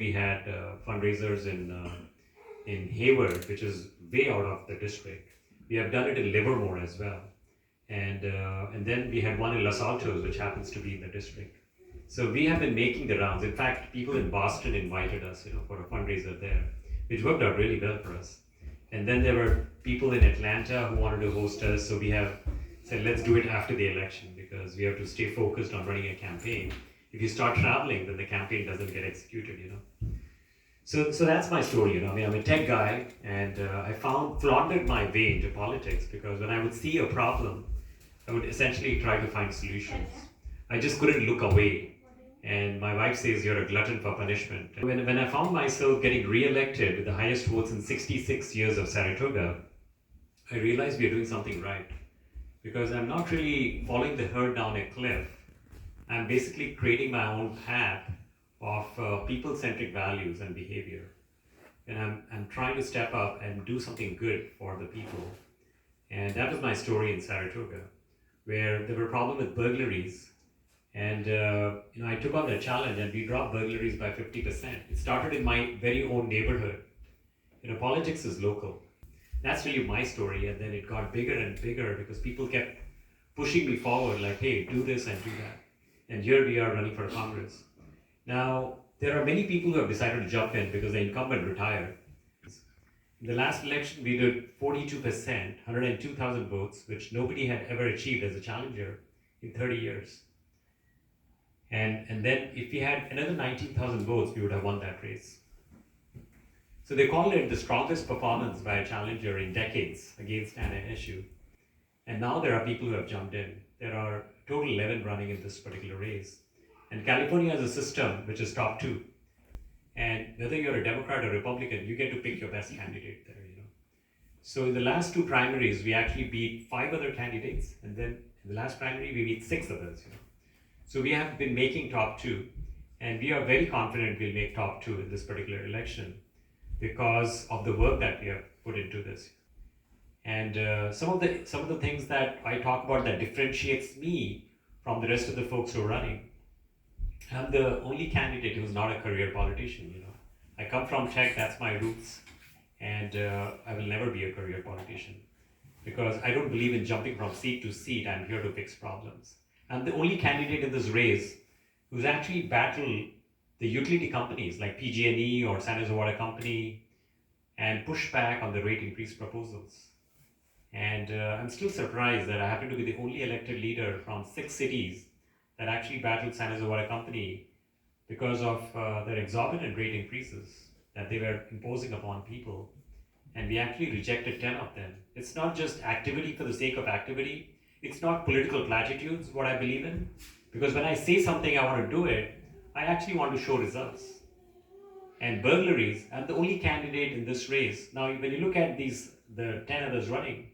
We had fundraisers in Hayward, which is way out of the district. We have done it in Livermore as well, and then we had one in Los Altos, which happens to be in the district. So we have been making the rounds. In fact, people in Boston invited us, for a fundraiser there, which worked out really well for us. And then there were people in Atlanta who wanted to host us, so we have said let's do it after the election because we have to stay focused on running a campaign. If you start traveling, then the campaign doesn't get executed. So that's my story. I mean, I'm a tech guy, and I floundered my way into politics because when I would see a problem, I would essentially try to find solutions. I just couldn't look away. And my wife says you're a glutton for punishment. When I found myself getting reelected with the highest votes in 66 years of Saratoga, I realized we are doing something right. Because I'm not really following the herd down a cliff. I'm basically creating my own path of people-centric values and behavior. And I'm trying to step up and do something good for the people. And that was my story in Saratoga, where there were problems with burglaries. And I took on the challenge and we dropped burglaries by 50%. It started in my very own neighborhood. Politics is local. That's really my story. And then it got bigger and bigger because people kept pushing me forward like, hey, do this and do that. And here we are running for Congress. Now, there are many people who have decided to jump in because the incumbent retired. In the last election, we did 42%, 102,000 votes, which nobody had ever achieved as a challenger in 30 years. And then if we had another 19,000 votes, we would have won that race. So they called it the strongest performance by a challenger in decades against an issue. And now there are people who have jumped in. There are total 11 running in this particular race. And California has a system which is top two. And whether you're a Democrat or Republican, you get to pick your best candidate there. So in the last two primaries, we actually beat 5 other candidates. And then in the last primary, we beat 6 others. So we have been making top two. And we are very confident we'll make top two in this particular election because of the work that we have put into this. And some of the things that I talk about that differentiates me from the rest of the folks who are running. I'm the only candidate who's not a career politician. I come from tech, that's my roots, and I will never be a career politician because I don't believe in jumping from seat to seat. I'm here to fix problems. I'm the only candidate in this race who's actually battled the utility companies like PG&E or San Jose Water Company and pushed back on the rate increase proposals. And I'm still surprised that I happen to be the only elected leader from 6 cities that actually battled San Jose Water Company because of their exorbitant rate increases that they were imposing upon people. And we actually rejected 10 of them. It's not just activity for the sake of activity. It's not political platitudes, what I believe in. Because when I say something, I want to do it, I actually want to show results. And burglaries, I'm the only candidate in this race. Now, when you look at the 10 others running,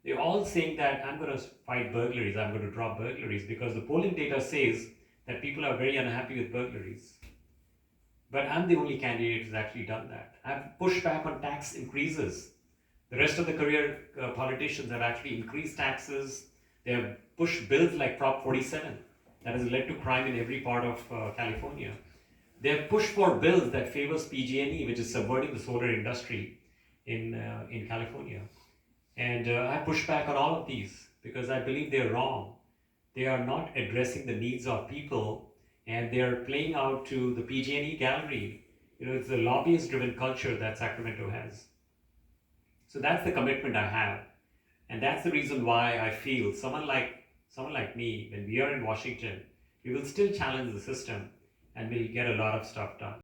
they're all saying that I'm going to fight burglaries, I'm going to drop burglaries, because the polling data says that people are very unhappy with burglaries. But I'm the only candidate who's actually done that. I've pushed back on tax increases. The rest of the career politicians have actually increased taxes. They have pushed bills like Prop 47 that has led to crime in every part of California. They have pushed for bills that favors PG&E, which is subverting the solar industry in California. And I push back on all of these because I believe they're wrong. They are not addressing the needs of people, and they are playing out to the PG&E gallery. It's the lobbyist-driven culture that Sacramento has. So that's the commitment I have, and that's the reason why I feel someone like me, when we are in Washington, we will still challenge the system, and we'll get a lot of stuff done.